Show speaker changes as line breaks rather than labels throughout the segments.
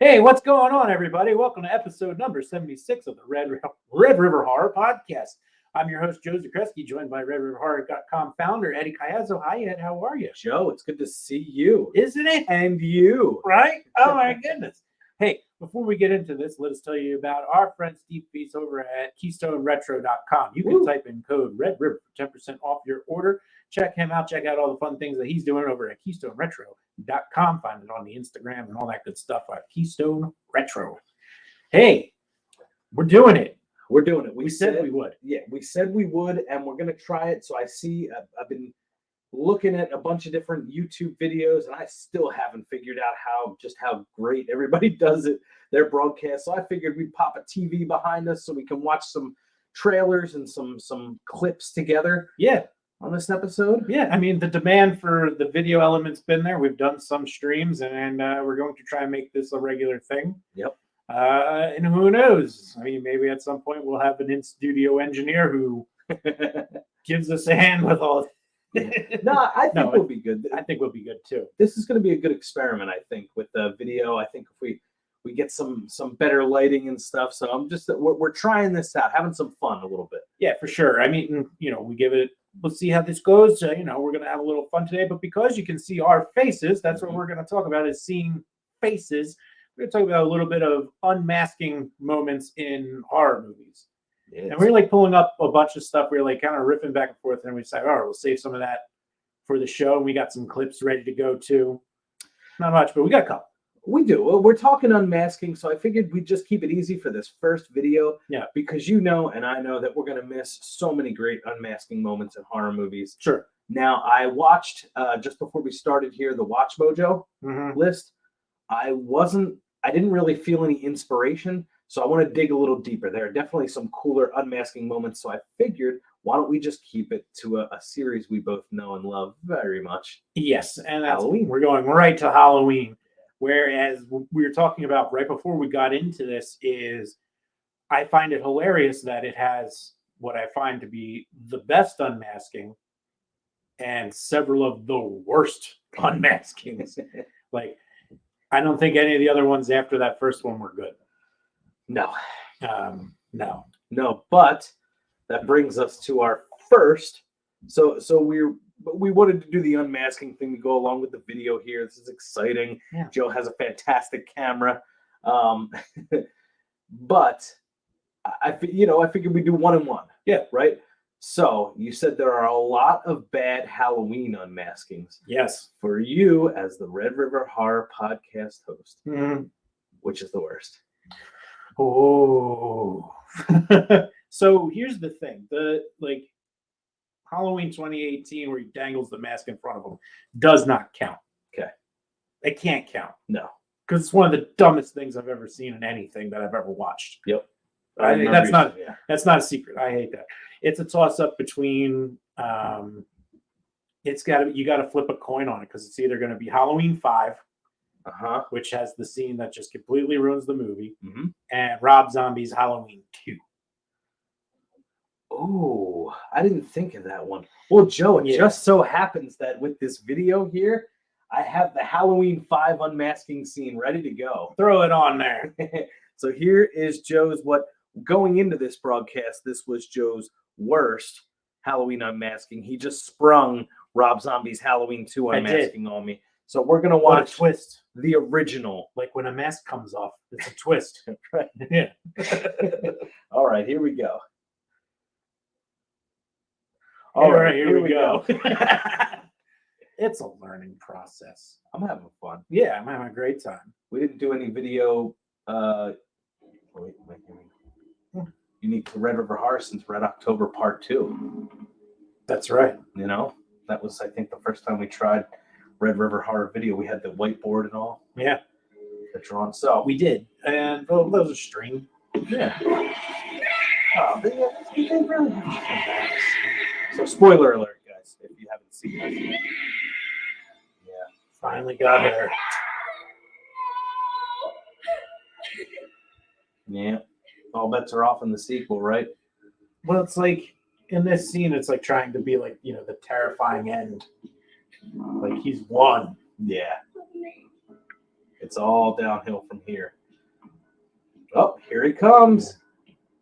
Hey, what's going on, everybody? Welcome to episode number 76 of the Red River Horror Podcast. I'm your host, Joe Zakreski, joined by RedRiverHorror.com founder, Eddie Cayazzo. Hi, Ed. How are you?
Joe, it's good to see you.
Isn't it?
And you.
Right? Oh, my goodness. Hey, before we get into this, let us tell you about our friend Steve Peace over at KeystoneRetro.com. You can type in code Red River for 10% off your order. Check him out. Check out all the fun things that he's doing over at KeystoneRetro.com. Find it on the Instagram and all that good stuff at Keystone Retro. Hey, we're doing it.
We're doing it.
We said we would.
Yeah, we said we would, and we're going to try it. So I see, I've been looking at a bunch of different YouTube videos, and I still haven't figured out how great everybody does it, their broadcast. So I figured we'd pop a TV behind us so we can watch some trailers and some clips together.
Yeah.
On this episode.
Yeah, I mean, the demand for the video element's been there. We've done some streams, and we're going to try and make this a regular thing.
Yep.
And who knows? I mean, maybe at some point we'll have an in-studio engineer who gives us a hand with all.
No, I think we'll be good.
I think we'll be good too.
This is going to be a good experiment, I think, with the video. I think if we get some better lighting and stuff. So we're trying this out, having some fun a little bit.
Yeah, for sure. I mean, we give it. We'll see how this goes. We're going to have a little fun today, but because you can see our faces, that's what we're going to talk about, is seeing faces. We're going to talk about a little bit of unmasking moments in horror movies. And we're like pulling up a bunch of stuff. We're like kind of riffing back and forth, and we decided, all right, we'll save some of that for the show. And we got some clips ready to go too. Not much, but we got a couple.
We do. Well, we're talking unmasking, so I figured we'd just keep it easy for this first video.
Yeah.
Because and I know that we're going to miss so many great unmasking moments in horror movies.
Sure.
Now, I watched, just before we started here, the Watch Mojo list. I didn't really feel any inspiration, so I want to dig a little deeper. There are definitely some cooler unmasking moments, so I figured, why don't we just keep it to a series we both know and love very much?
Yes, and that's Halloween. We're going right to Halloween. Whereas we were talking about right before we got into this is I find it hilarious that it has what I find to be the best unmasking and several of the worst unmaskings. Like, I don't think any of the other ones after that first one were good.
No.
No,
but that brings us to our first. So we wanted to do the unmasking thing to go along with the video here. This is exciting.
Yeah.
Joe has a fantastic camera. But I figured we'd do 1 and 1.
Yeah.
Right. So you said there are a lot of bad Halloween unmaskings.
Yes.
For you as the Red River Horror Podcast host, which is the worst?
Oh. So here's the thing. Halloween 2018, where he dangles the mask in front of him, does not count.
Okay.
It can't count.
No.
Because it's one of the dumbest things I've ever seen in anything that I've ever watched.
Yep.
That's not a secret. I hate that. It's a toss-up between you got to flip a coin on it, because it's either going to be Halloween 5, which has the scene that just completely ruins the movie, and Rob Zombie's Halloween 2.
Oh, I didn't think of that one. Well, Joe, it just so happens that with this video here, I have the Halloween 5 unmasking scene ready to go.
Throw it on there.
So here is Joe's going into this broadcast, this was Joe's worst Halloween unmasking. He just sprung Rob Zombie's Halloween 2 unmasking on me. So we're going to watch
twist.
The original.
Like when a mask comes off, it's a twist.
Right.
Yeah.
All right, here we go.
All right, here we go. It's a learning process.
I'm having fun.
Yeah, I'm having a great time.
We didn't do any video. Unique to Red River Horror since Red October Part 2.
That's right.
That was, I think, the first time we tried Red River Horror video. We had the whiteboard and all.
Yeah.
The drawn. So
we did. And those are streamed.
Yeah. Oh, they really have. So spoiler alert, guys, if you haven't seen it. Yeah.
Finally got her.
Yeah. All bets are off in the sequel, right?
Well, it's like in this scene, it's like trying to be like, the terrifying end. Like he's won.
Yeah. It's all downhill from here. Oh, here he comes.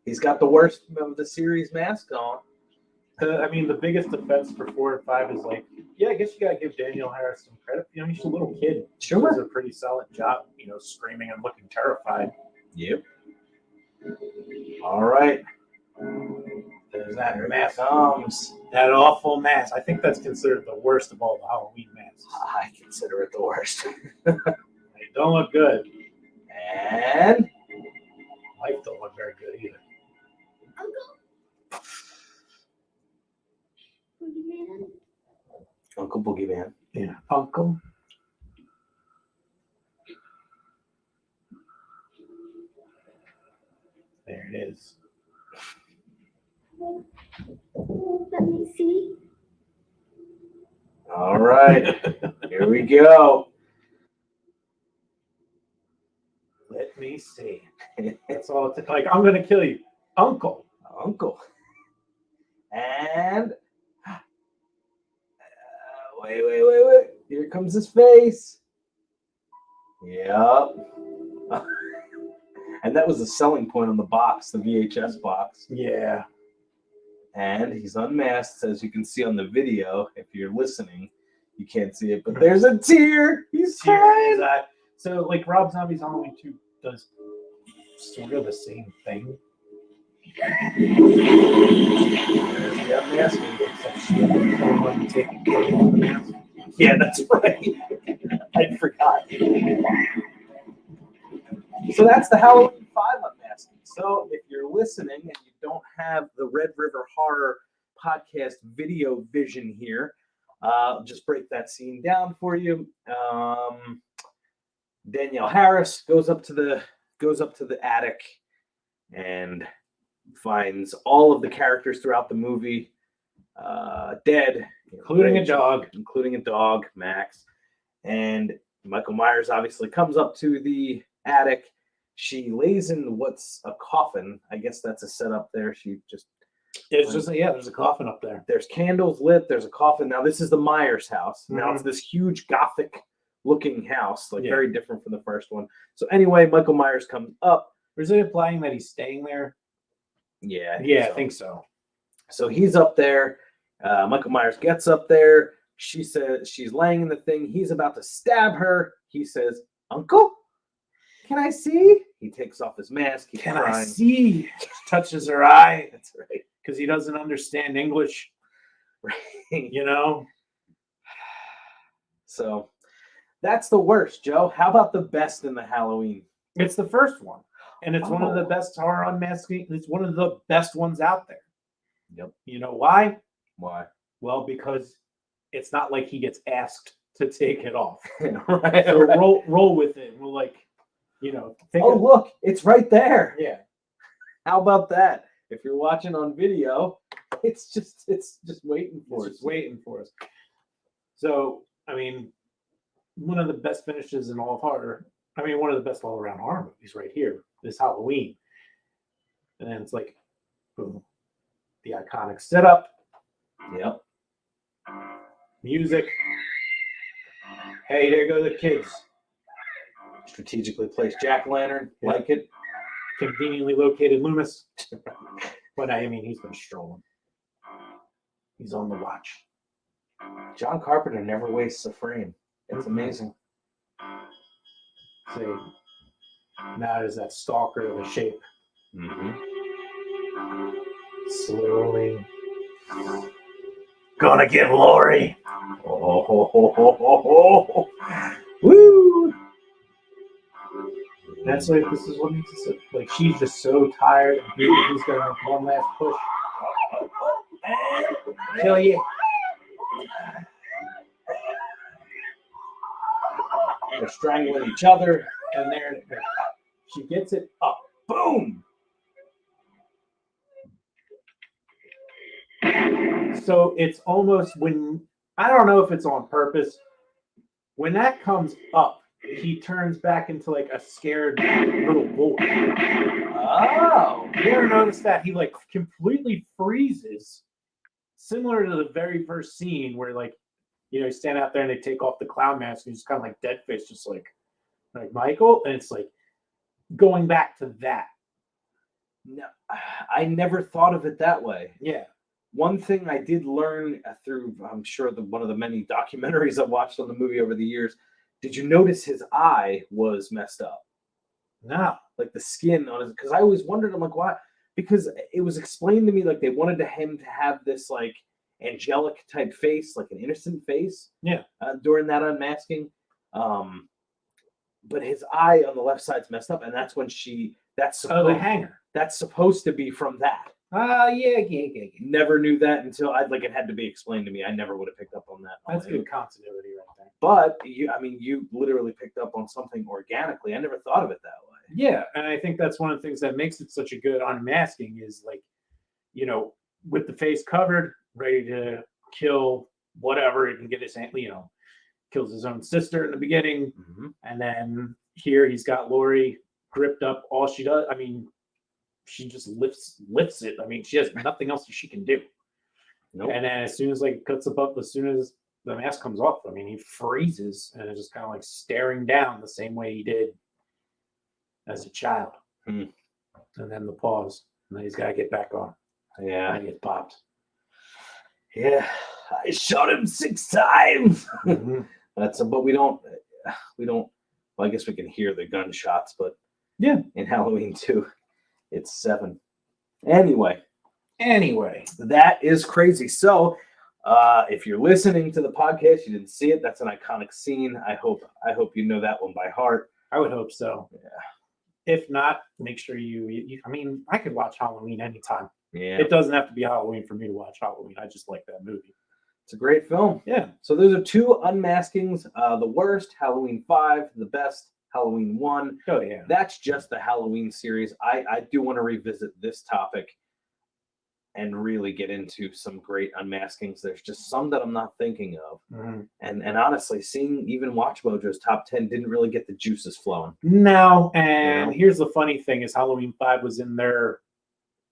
He's got the worst of the series mask on.
I mean, the biggest defense for 4 and 5 is like, yeah, I guess you gotta give Danielle Harris some credit. You know, he's a little kid. She does a pretty solid job, you know, screaming and looking terrified.
Yep. All right.
There's that
Here
mask.
Comes.
That awful mask. I think that's considered the worst of all the Halloween masks.
I consider it the worst.
They don't look good.
And
Life don't look very good either.
Uncle Boogeyman.
Yeah, Uncle. There it is.
Let me see.
All right. Here we go.
Let me see. That's all it's like. I'm gonna kill you, Uncle.
Uncle. And wait. Here comes his face. Yep. And that was the selling point on the box, the VHS box.
Yeah.
And he's unmasked, as you can see on the video. If you're listening, you can't see it, but there's a tear. He's crying.
So, like, Rob Zombie's Halloween 2 does sort of the same thing.
There's the unmasking.
Except she didn't take the mask.
Yeah, that's right. I forgot. So that's the Halloween 5 unmasking. So if you're listening and you don't have the Red River Horror podcast video vision here, just break that scene down for you. Danielle Harris goes up to the attic and finds all of the characters throughout the movie dead,
Including a dog.
Max. And Michael Myers obviously comes up to the attic. She lays in what's a coffin. I guess that's a setup there.
There's a coffin up there.
There's candles lit. There's a coffin. Now, this is the Myers house. Now, it's this huge Gothic looking house, very different from the first one. So anyway, Michael Myers comes up.
Is it implying that he's staying there?
Yeah.
I think so.
So he's up there. Michael Myers gets up there. She says she's laying in the thing. He's about to stab her. He says, "Uncle, can I see?" He takes off his mask. He's crying.
I see? Touches her eye.
That's right.
Because he doesn't understand English.
Right.
You know?
So that's the worst, Joe. How about the best in the Halloween?
It's the first one. And it's one of the best horror unmasking. It's one of the best ones out there.
Yep.
You know why?
Why?
Well, because it's not like he gets asked to take it off.
Right.
So roll with it. We'll
look, it's right there.
Yeah.
How about that? If you're watching on video, it's just waiting for us.
It's waiting for us. So, I mean, one of the best finishes in all of horror. I mean, one of the best all-around horror movies right here. This Halloween. And then it's like, boom. The iconic setup.
Yep.
Music. Hey, there go the kids.
Strategically placed jack-o'-lantern.
Yeah.
Like it.
Conveniently located Loomis. But I mean, he's been strolling. He's on the watch.
John Carpenter never wastes a frame. It's amazing.
See, now there's that stalker of a shape. Slowly. Gonna get Lori.
Oh. Woo!
That's like, this is what makes it so, like, she's just so tired. He's gonna make one last push. Kill you.
They're strangling each other.
And there, she gets it up.
Boom!
So it's almost when, I don't know if it's on purpose, when that comes up, he turns back into like a scared little boy.
Oh.
You ever notice that he like completely freezes, similar to the very first scene where, like, you know, you stand out there and they take off the clown mask and he's kind of like dead face, just like, like Michael, and it's like going back to that.
No, I never thought of it that way.
Yeah.
One thing I did learn through, I'm sure, one of the many documentaries I've watched on the movie over the years. Did you notice his eye was messed up?
No.
Like the skin on his, because I always wondered, I'm like, why? Because it was explained to me like they wanted him to have this like angelic type face, like an innocent face.
Yeah.
During that unmasking, but his eye on the left side's messed up, and that's when that's
Oh,
supposed
the hanger.
that's supposed to be from that.
Yeah.
Never knew that until it had to be explained to me. I never would have picked up on that.
That's good continuity right there.
But you literally picked up on something organically. I never thought of it that way.
Yeah, and I think that's one of the things that makes it such a good unmasking is like, with the face covered, ready to kill whatever, he can get his hand, kills his own sister in the beginning, and then here he's got Lori gripped up. All she does, she just lifts it. She has nothing else she can do.
Nope.
And then as soon as cuts up, as soon as the mask comes off, he freezes and is just kind of like staring down the same way he did as a child. And then the pause, and then he's got to get back on.
Yeah,
and he gets popped.
Yeah, I shot him 6 times. But we don't. Well, I guess we can hear the gunshots, but
yeah,
in Halloween 2, it's 7. Anyway, that is crazy. So, if you're listening to the podcast, you didn't see it. That's an iconic scene. I hope you know that one by heart.
I would hope so.
Yeah.
If not, make sure you I could watch Halloween anytime.
Yeah.
It doesn't have to be Halloween for me to watch Halloween. I just like that movie.
It's a great film.
Yeah.
So those are 2 unmaskings. The worst, Halloween 5. The best, Halloween 1.
Oh, yeah.
That's just the Halloween series. I do want to revisit this topic and really get into some great unmaskings. There's just some that I'm not thinking of. And honestly, seeing even Watch Mojo's top 10 didn't really get the juices flowing.
No, and here's the funny thing is Halloween 5 was in their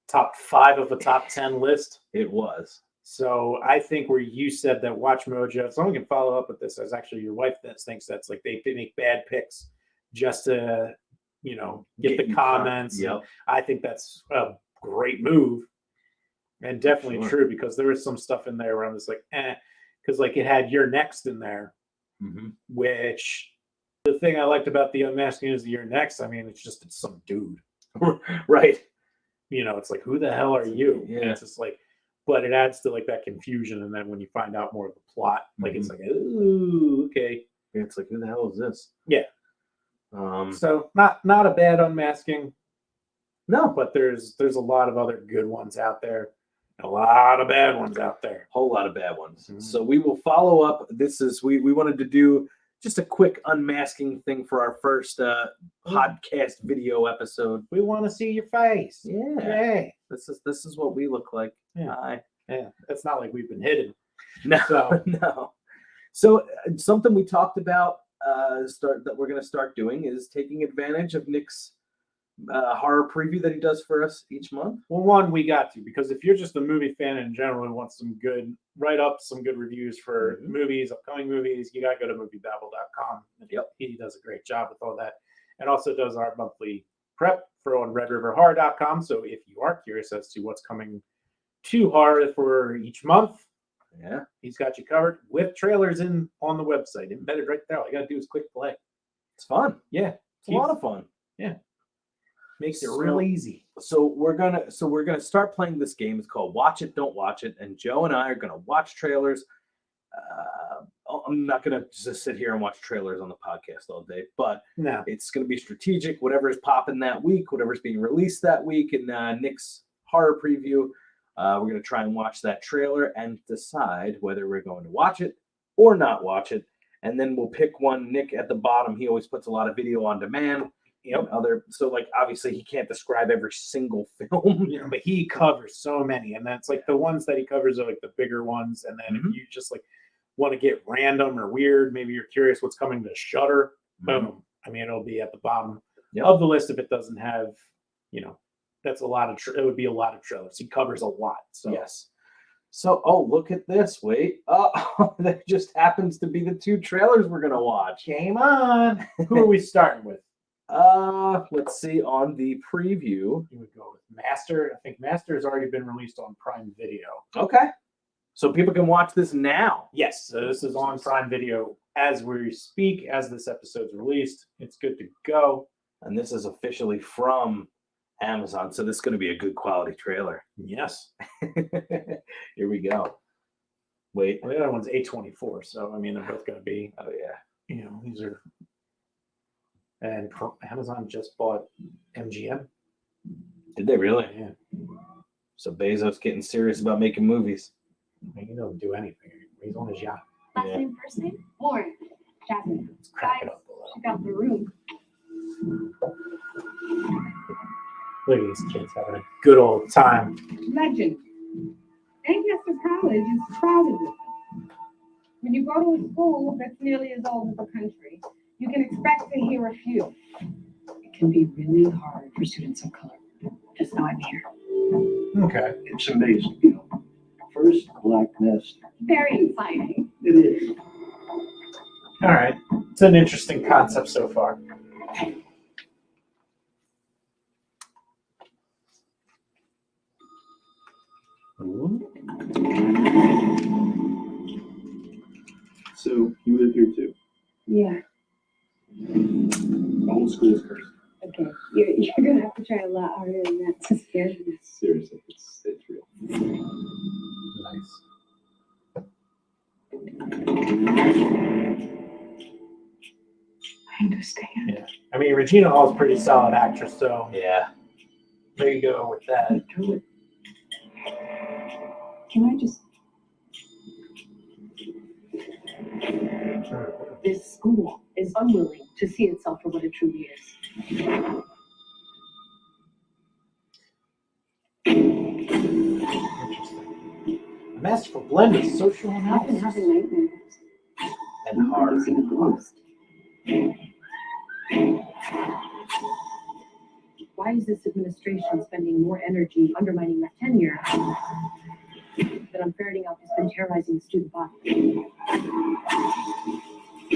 top 5 of a top 10 list.
It was.
So I think where you said that Watch Mojo, someone can follow up with this, as actually your wife thinks that's like they make bad picks just to, get the comments.
Yep.
I think that's a great move. And definitely true, because there was some stuff in there where I'm just like, because it had You're Next in there, which the thing I liked about the unmasking is the You're Next. It's some dude,
right?
It's like, who the hell are you?
Yeah.
And it's just like, but it adds to that confusion. And then when you find out more of the plot, it's like, ooh, okay.
It's like, who the hell is this?
Yeah. So not a bad unmasking.
No,
but there's a lot of other good ones out there. A lot of bad ones out there.
Whole lot of bad ones. So we will follow up. This is we wanted to do just a quick unmasking thing for our first podcast video episode.
We want to see your face.
Yeah.
Yay.
This is what we look like.
Yeah. Yeah. It's not like we've been hidden.
No.
So.
No. So something we talked about that we're going to start doing is taking advantage of Nick's horror preview that he does for us each month.
Well, one, we got to, because if you're just a movie fan in general and want some good write-ups, some good reviews for movies, upcoming movies, you got to go to moviebabble.com.
Yep.
He does a great job with all that. And also does our monthly prep on redriverhorror.com. So if you are curious as to what's coming to horror for each month, he's got you covered with trailers on the website embedded right there. All you got to do is click play.
It's fun.
Yeah.
It's a lot of fun.
Yeah. Makes it real easy.
So we're gonna start playing this game. It's called Watch It, Don't Watch It, and Joe and I are gonna watch trailers. I'm not gonna just sit here and watch trailers on the podcast all day, but it's gonna be strategic. Whatever is popping that week, whatever's being released that week, in Nick's horror preview, we're gonna try and watch that trailer and decide whether we're going to watch it or not watch it, and then we'll pick one. Nick at the bottom, he always puts a lot of video on demand. So obviously he can't describe every single film,
but he covers so many, and that's the ones that he covers are the bigger ones. And then if you just want to get random or weird, maybe you're curious what's coming to Shudder, boom. It'll be at the bottom of the list if it doesn't have, that's a lot of. It would be a lot of trailers. He covers a lot. So
yes. So, oh, look at this. Wait. Oh, that just happens to be the 2 trailers we're gonna watch.
Game on. Who are we starting with?
Let's see on the preview.
You would go with Master. I think Master has already been released on Prime Video.
Okay. So people can watch this now.
Yes, so this is on Prime Video as we speak, as this episode's released. It's good to go.
And this is officially from Amazon. So this is going to be a good quality trailer.
Yes.
Here we go. Wait.
Well, the other one's A24, so I mean they're both going to be.
Oh yeah.
These are. And Amazon just bought MGM.
Did they really?
Yeah.
So Bezos getting serious about making movies.
I mean, he doesn't do anything. He's on his yacht.
Last name, first name? Lauren. Jasmine.
Let's crack it up a little.
Check out the room.
Look at these kids having a good old time.
Legend. Lancaster College is crowded with them. When you go to a school that's nearly as old as the country, you can expect to hear a few.
It can be really hard for students of color. Just know I'm here.
Okay.
It's amazing, First black nest.
Very exciting.
It is.
All right. It's an interesting concept so far. Ooh.
So you live here too.
Yeah.
The whole school is cursed.
Okay. You're gonna have to try a lot harder than that to scare me.
Seriously, it's real.
Nice.
I understand.
Yeah. I mean, Regina Hall's a pretty solid actress, so
Yeah.
there you go with that.
Do it. Can I just? This school is unwilling to see itself for what it truly is.
Interesting. A masterful blend of social
I've been
analysis.
having nightmares.
And hard.
See the ghost. Why is this administration spending more energy undermining my tenure than on ferreting out who's been terrorizing the student body? I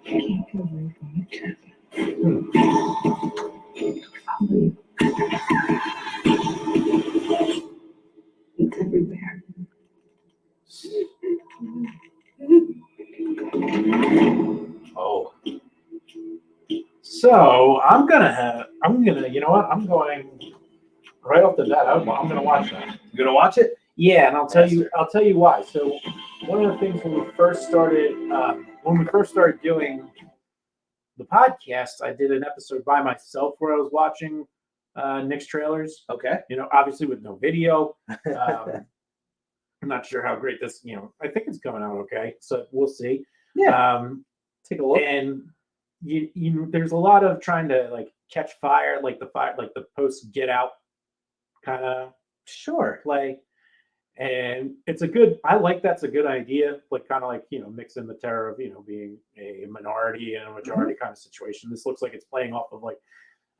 can't get away from each other. Follow you. It's everywhere.
Oh.
So I'm gonna, you know what? I'm going right off the bat. I'm gonna watch that.
You gonna watch it?
Yeah, and I'll tell you why. So one of the things when we first started doing the podcast, I did an episode by myself where I was watching Nick's trailers.
Okay.
Obviously with no video. I'm not sure how great this. I think it's coming out okay. So we'll see.
Yeah.
Take a look. And you there's a lot of trying to like catch fire, like the post Get Out kind of
Sure.
play. And it's that's a good idea, like kind of like, mix in the terror of, being a minority and a majority kind of situation. This looks like it's playing off of like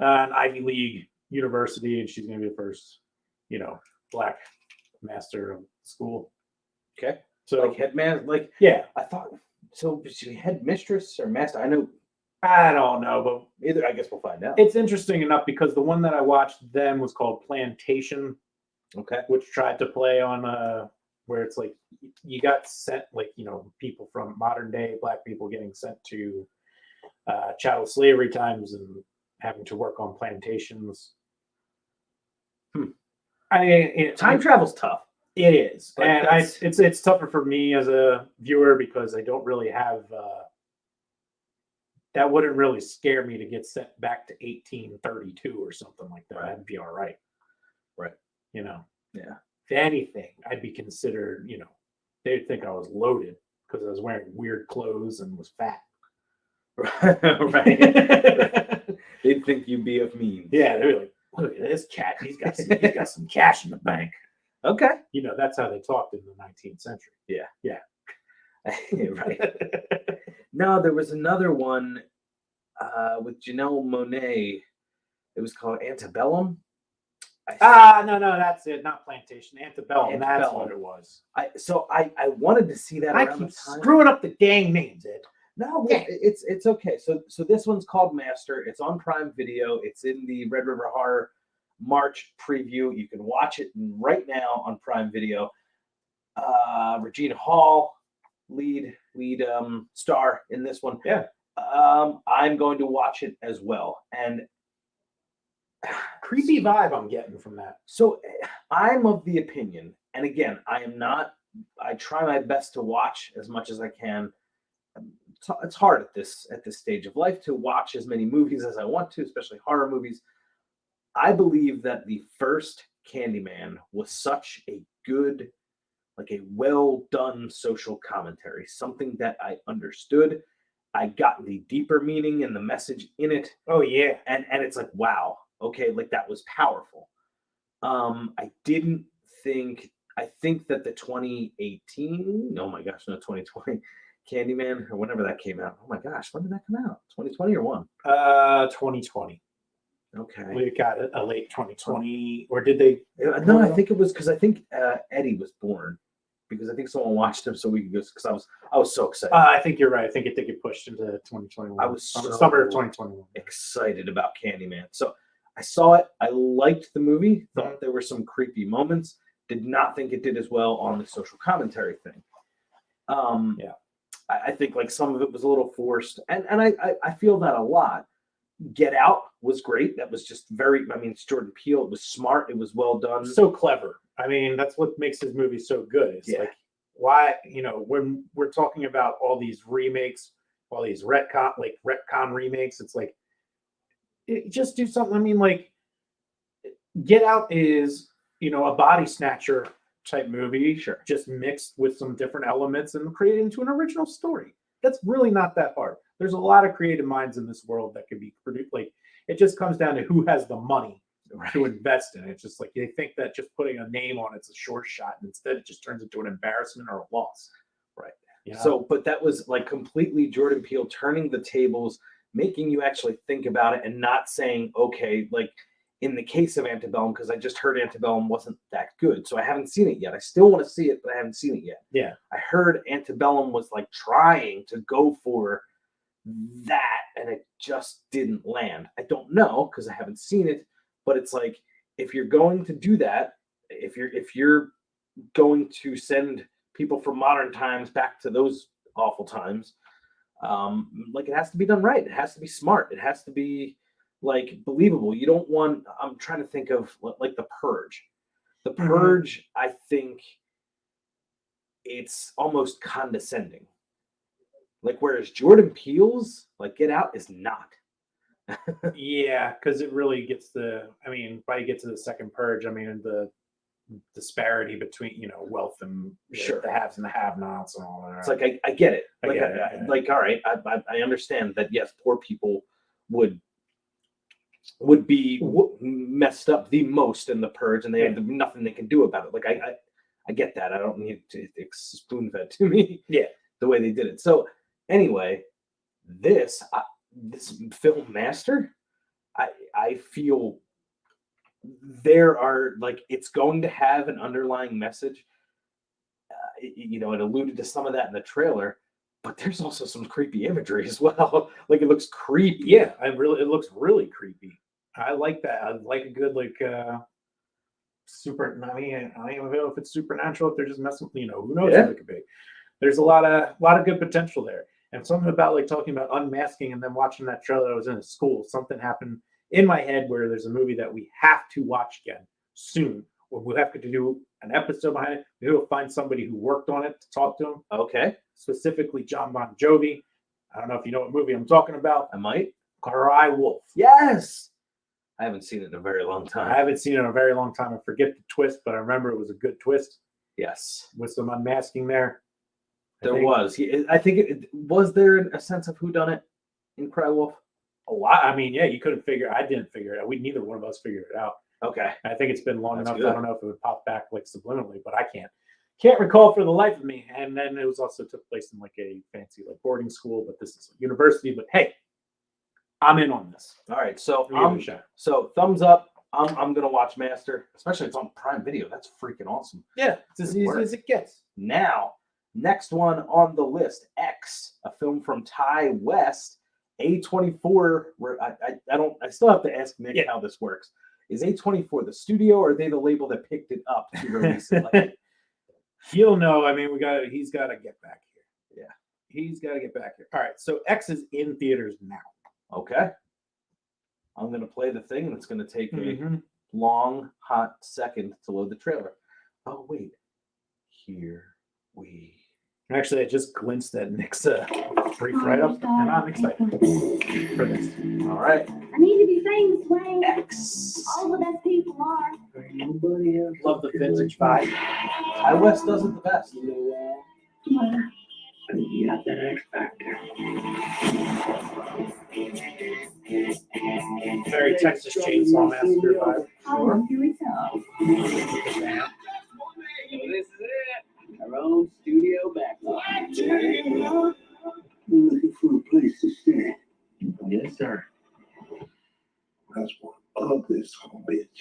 an Ivy League university, and she's going to be the first, black master of school.
Okay.
So
Like headman, like
yeah,
I thought. So is she headmistress or master?
I don't know, but
Either. I guess we'll find out.
it's interesting enough because the one that I watched then was called Plantation,
Okay.
which tried to play on where it's like you got sent, like, people from modern day black people getting sent to chattel slavery times and having to work on plantations.
Time travel's tough.
It is,
But
and
that's-
it's tougher for me as a viewer because I don't really have that wouldn't really scare me to get sent back to 1832 or something like that.
Right.
I'd be all right.
Right.
Yeah.
Yeah.
If anything, I'd be considered, they'd think I was loaded because I was wearing weird clothes and was fat.
Right. They'd think you'd be of means.
Yeah, they're like, look at this cat. He's got some cash in the bank.
Okay.
That's how they talked in the 19th century.
Right. No, there was another one with Janelle Monáe. It was called Antebellum.
No, that's it. Not Plantation. Antebellum. That's
Antebellum.
what it was.
I wanted to see that
I
around
keep
the time.
screwing up the dang names, Ed.
No,
Yeah.
it's okay. So this one's called Master. It's on Prime Video. It's in the Red River Horror March preview. You can watch it right now on Prime Video. Regina Hall, lead star in this one.
Yeah.
I'm going to watch it as well. And
Creepy vibe I'm getting from that.
so I'm of the opinion, and again, I try my best to watch as much as I can. It's hard at this stage of life to watch as many movies as I want to, especially horror movies. I believe that the first Candyman was such a good, like a well done social commentary, something that I understood. I got the deeper meaning and the message in it.
Oh yeah.
And it's like, wow, okay, like that was powerful. I think that the 2018, oh my gosh, no, 2020 Candyman or whenever that came out. Oh my gosh, when did that come out? 2020 or one?
2020.
Okay.
We got a late 2020, or did they?
No, I think it was because I think Eddie was born because I think someone watched him so we could go because I was so excited.
I think you're right. I think it did get pushed into 2021.
I was
summer of 2021.
excited about Candyman. So I saw it. I liked the movie. Thought there were some creepy moments. Did not think it did as well on the social commentary thing.
Yeah.
I think like some of it was a little forced, and I feel that a lot. Get Out was great. That was just it's Jordan Peele. It was smart. It was well done.
So clever. I mean, that's what makes his movie so good. It's like, why, when we're talking about all these remakes, all these retcon remakes, it's like, just do something. I mean, like, Get Out is, a body snatcher type movie,
Sure,
just mixed with some different elements and created into an original story. That's really not that hard. There's a lot of creative minds in this world that could be produced. Like, it just comes down to who has the money to invest in it. It's just like they think that just putting a name on it's a short shot, and instead it just turns into an embarrassment or a loss.
Right.
You know?
So, but that was like completely Jordan Peele turning the tables, making you actually think about it and not saying, okay, like in the case of Antebellum, because I just heard Antebellum wasn't that good. So I haven't seen it yet. I still want to see it, but I haven't seen it yet.
Yeah.
I heard Antebellum was like trying to go for that and it just didn't land. I don't know because I haven't seen it, but it's like if you're going to do that, if you're going to send people from modern times back to those awful times, like it has to be done right. It has to be smart. It has to be like believable. You don't want, I'm trying to think of like The Purge. The Purge, I think it's almost condescending. Like whereas Jordan Peele's like Get Out is not.
Yeah, because it really gets by you get to the second Purge, the disparity between wealth and
Sure,
the haves and the have-nots and all that.
It's like I get it.
I
Like
get it.
like all right, I understand that. Yes, poor people would be messed up the most in the Purge, and they have nothing they can do about it. Like I get that. I don't need to spoon fed to me.
Yeah,
the way they did it. So anyway, this film Master, I feel there are like it's going to have an underlying message. It alluded to some of that in the trailer, but there's also some creepy imagery as well. Like it looks creepy.
Yeah, it looks really creepy. I like that. I like a good super. I don't even know if it's supernatural. If they're just messing, who knows what it could be. There's a lot of good potential there. And something about like talking about unmasking and then watching that trailer. I was in a school. Something happened in my head where there's a movie that we have to watch again soon. Or we'll have to do an episode behind it. Maybe we'll find somebody who worked on it to talk to him.
Okay.
Specifically, John Bon Jovi. I don't know if you know what movie I'm talking about.
I might.
Cry Wolf.
Yes. I haven't seen it in a very long time.
I haven't seen it in a very long time. I forget the twist, but I remember it was a good twist.
Yes.
With some unmasking there.
I think was there a sense of whodunit in Cry Wolf?
A lot. You couldn't I didn't figure it out. Neither one of us figured it out.
Okay.
I think it's been long enough.
Good.
I don't know if it would pop back like subliminally, but I can't recall for the life of me. And then it was also took place in like a fancy like boarding school, but this is a university. But hey, I'm in on this.
All right. So
Give it a shot.
so thumbs up. I'm gonna watch Master, especially it's on Prime Video. That's freaking awesome.
Yeah, it's as easy as it gets.
Now, next one on the list, X, a film from Ty West, A24. Where I still have to ask Nick how this works. Is A24 the studio, or are they the label that picked it up to release it? Like,
You'll know. I mean, he's got to get back here.
Yeah,
he's got to get back here. All right, so X is in theaters now.
okay. I'm gonna play the thing, and it's gonna take
Mhm.
a long, hot second to load the trailer. Oh wait, here we.
Actually, I just glimpsed at Nick's brief write-up, and I'm excited for this.
All right,
I need to be famous, Wayne.
X.
All the best people are.
Nobody else.
Love the vintage vibe.
Ty West does it the best.
You know what? I think you got that X factor.
Very Texas Chainsaw Massacre vibe.
Oh, here we go.
So this is it. Our own studio backlog. You're looking for a place to stay. Yes, sir. That's one ugly son of a bitch.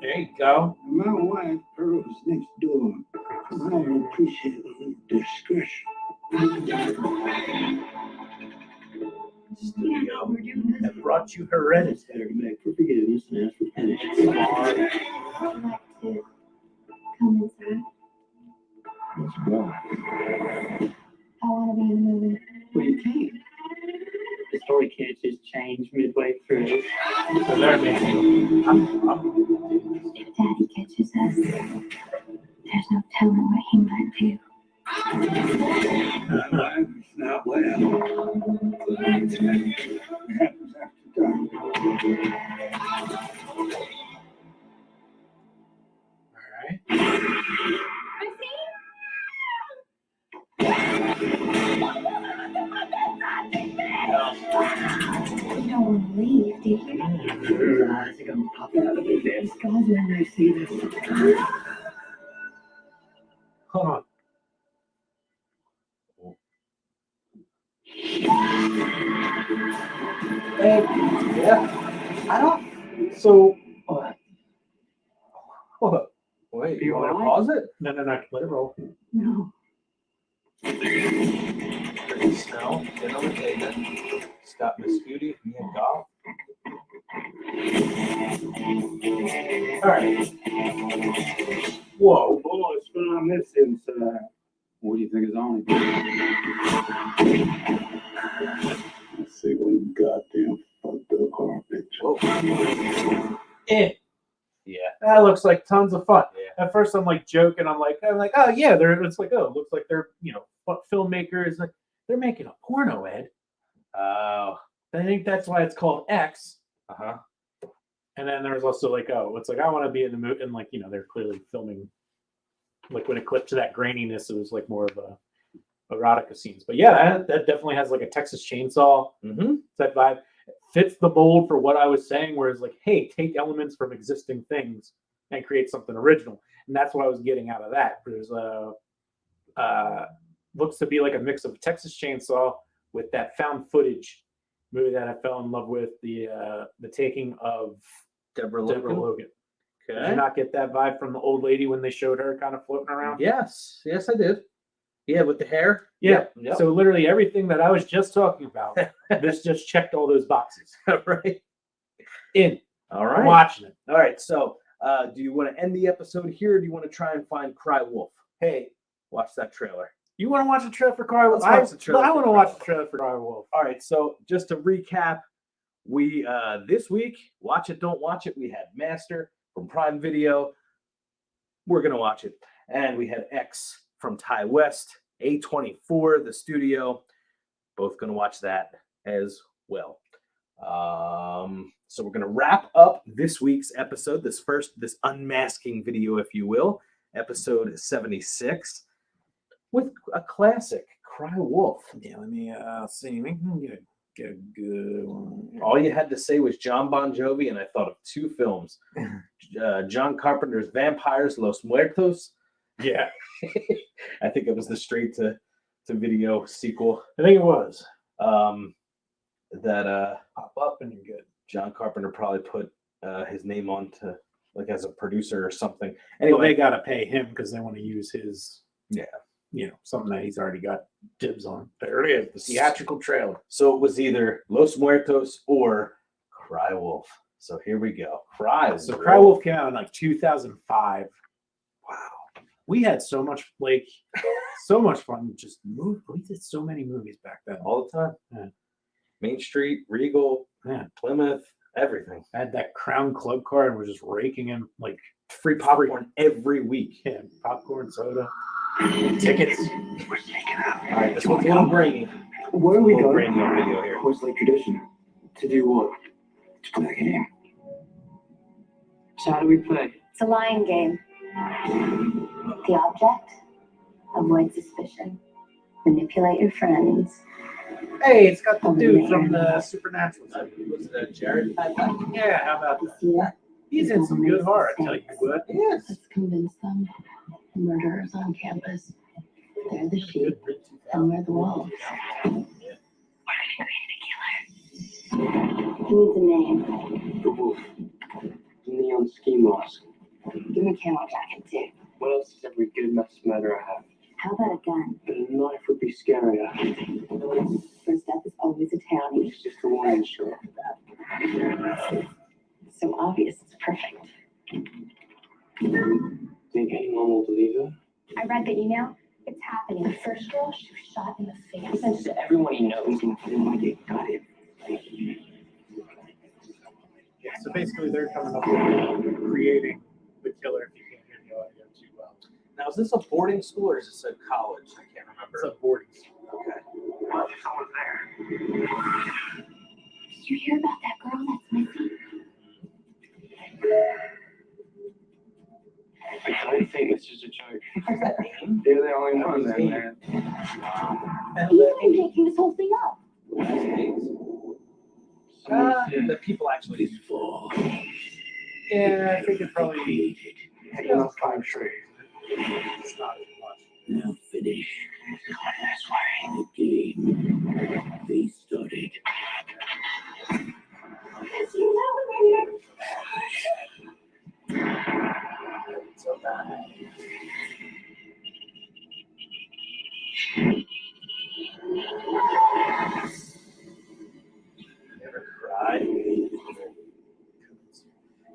There you go.
My wife, Pearl, is next door. I appreciate a little discretion.
Studio that brought you Hereditary.
Better beg for forgiveness and ask for penance.
I'd like to come inside.
Let's go.
I want to be in the movie.
Well, you can't. The story can't just change midway through.
So they're making.
If Daddy catches us, there's no telling what he might do.
My wife is not well. It happens after dark.
All right.
You don't want to leave, do you?
Her eyes are gonna pop out of their damn skulls when they see this.
Hold on.
Hey, yeah. I don't. So,
What?
hold up. Wait, you want to
Why?
pause it?
No, let it roll.
No.
Pretty Snell, Jen Ortega, Scott Miscuti, Mia Goff.
All right. Whoa.
Oh, it's from this inside. What do you think is on it? Let's see what goddamn fucked up horror picture.
Yeah.
That looks like tons of fun.
Yeah.
At first, I'm like joking. I'm like, oh yeah, it's like, oh, it looks like they're, filmmakers. Like, they're making a porno, Ed.
Oh.
I think that's why it's called X.
Uh-huh.
And then there's also like, oh, it's like I want to be in the movie, and like, they're clearly filming. Like when it clipped to that graininess, it was like more of a erotica scenes. But yeah, that definitely has like a Texas Chainsaw type vibe. It fits the mold for what I was saying, where it's like, hey, take elements from existing things and create something original. And that's what I was getting out of that. There's looks to be like a mix of Texas Chainsaw with that found footage movie that I fell in love with, the taking of
Deborah
Deborah
Logan.
Logan. Did
Okay.
you not get that vibe from the old lady when they showed her kind of floating around?
Yes, I did. Yeah, with the hair.
Yeah.
Yep.
So literally everything that I was just talking about, this just checked all those boxes.
right.
All
right.
I'm watching it.
All right. So, do you want to end the episode here, or do you want to try and find Cry Wolf?
Hey,
Watch that trailer.
you want to watch the trailer for Cry Wolf?
Let's watch the trailer
I
for
want to
Cry
watch
Wolf.
the trailer for Cry Wolf.
All right. So, just to recap, we this week, watch it, don't watch it. We had Master from Prime Video. We're gonna watch it, and we had X from Ty West, A24, the studio. Both gonna watch that as well. So we're gonna wrap up this week's episode, this unmasking video, if you will, episode 76, with a classic, Cry Wolf.
Yeah, let me see. We can get a good one.
All you had to say was John Bon Jovi, and I thought of two films. John Carpenter's Vampires, Los Muertos.
Yeah,
I think it was the straight to video sequel.
I think it was.
That
Pop up and you're good.
John Carpenter probably put his name on to like as a producer or something.
Anyway,
Anyway,
they got to pay him because they want to use his,
yeah.
Something that he's already got dibs on. There it is, the theatrical trailer.
So it was either Los Muertos or Cry Wolf. So here we go. Cry Wolf.
So Cry Wolf came out in like 2005.
Wow.
We had so much so much fun. Just we did so many movies back then.
All the time.
Yeah.
Main Street, Regal,
Yeah.
Plymouth, everything.
I had that Crown Club card and we're just raking in like
Free popcorn every week.
yeah, popcorn, soda, tickets.
We're sneaking out.
All right, this one's a little brainy.
Where are we
Little
going?
brainy on video here.
What's like tradition? To do what? To play a game.
So how do we play?
It's a lying game. The object, avoid suspicion. Manipulate your friends.
Hey, it's got the dude from the Supernatural.
Was it Jared?
Yeah, how about
You
that?
see that?
He's in some good horror, I tell you what.
Yes.
Let's convince them. Murderers on campus. They're the sheep, and we're the wolves.
He needs a name.
The wolf. The neon ski mask.
Give me a camo jacket too.
What else does every good mass murderer have?
How about a gun?
But a knife would be scarier.
First death is always a townie.
It's just a warning shot.
So obvious, it's perfect.
Think anyone will believe her?
I read the email. It's happening. The first girl, she was shot in the
He
face.
sends it to everyone he knows.
Got it.
Yeah, so basically they're coming up with creating the killer if you can't hear the audio too well.
Now, is this a boarding school or is this a college? I can't
It's
remember.
a boarding school.
Okay.
Well, someone's there.
Did you hear about that girl that's missing?
I don't think this is a joke.
Is that AIM?
They're the only ones in there.
He's been making this whole thing up.
The people actually.
Yeah, I think it probably
Enough country.
it's not as much.
Now finish. That's why the game they started.
So bad. Never cried.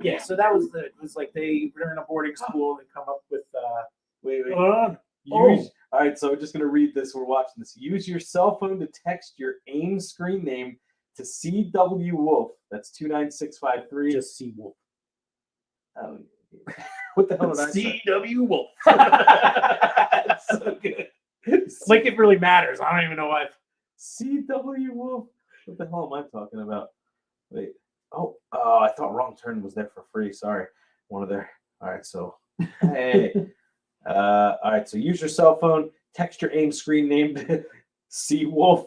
Yeah, so that was it was like they're in a boarding school and come up with
Wait.
oh,
Use, all right, so we're just gonna read this. We're watching this. Use your cell phone to text your AIM screen name to CW Wolf. That's 29653.
just see Wolf.
Oh, what the hell did I say?
CW Wolf.
That's so good.
Like it really matters. I don't even know why.
CW Wolf. What the hell am I talking about? Wait. Oh, I thought Wrong Turn was there for free. Sorry. One of their. All right, so hey. All right, so use your cell phone, text your AIM screen name to C Wolf,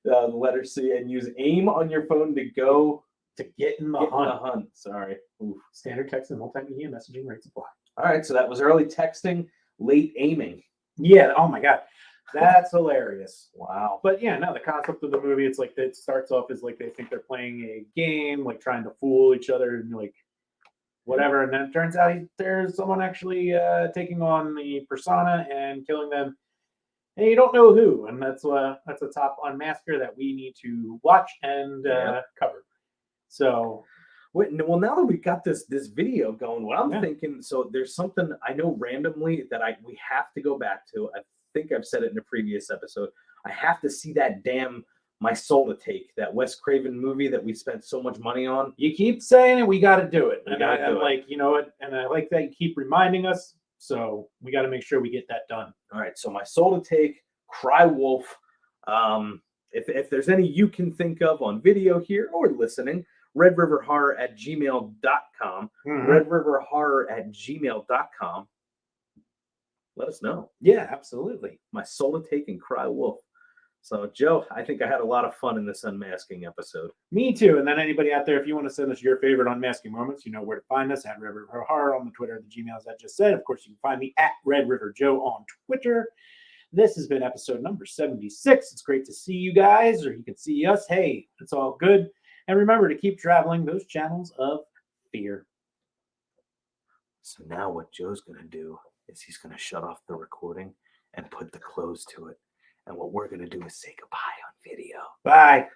the letter C, and use AIM on your phone to go
To get in the
get in
hunt.
the hunt. Sorry. Oof.
Standard text and multimedia messaging rates apply.
All right, so that was early texting, late aiming.
Yeah. Oh my god, that's hilarious.
Wow.
But yeah, no, the concept of the movie, it's like it starts off as like they think they're playing a game, like trying to fool each other and like whatever, and then it turns out there's someone actually taking on the persona and killing them, and you don't know who, and that's a top unmasker that we need to watch and cover. So
Wait, well, now that we've got this video going, what I'm
Yeah.
thinking, so there's something I know randomly that we have to go back to. I think I've said it in a previous episode. I have to see that damn My Soul to Take, that Wes Craven movie that we spent so much money on.
you keep saying it, we got to do it,
We
and
gotta
I'm
do it.
like, you know what, and I like that you keep reminding us. So we got to make sure we get that done.
All right, so My Soul to Take, Cry Wolf. If there's any you can think of on video here or listening, redriverhorror@gmail.com. redriverhorror@gmail.com. Let us know.
Yeah, absolutely.
My Soul to Take and Cry Wolf. So, Joe, I think I had a lot of fun in this unmasking episode.
Me too. And then anybody out there, if you want to send us your favorite unmasking moments, you know where to find us at Red River Horror on the Twitter, the Gmails I just said. Of course, you can find me at Red River Joe on Twitter. This has been episode number 76. It's great to see you guys, or you can see us. Hey, it's all good. And remember to keep traveling those channels of fear.
So now what Joe's going to do is he's going to shut off the recording and put the close to it. And what we're going to do is say goodbye on video.
Bye.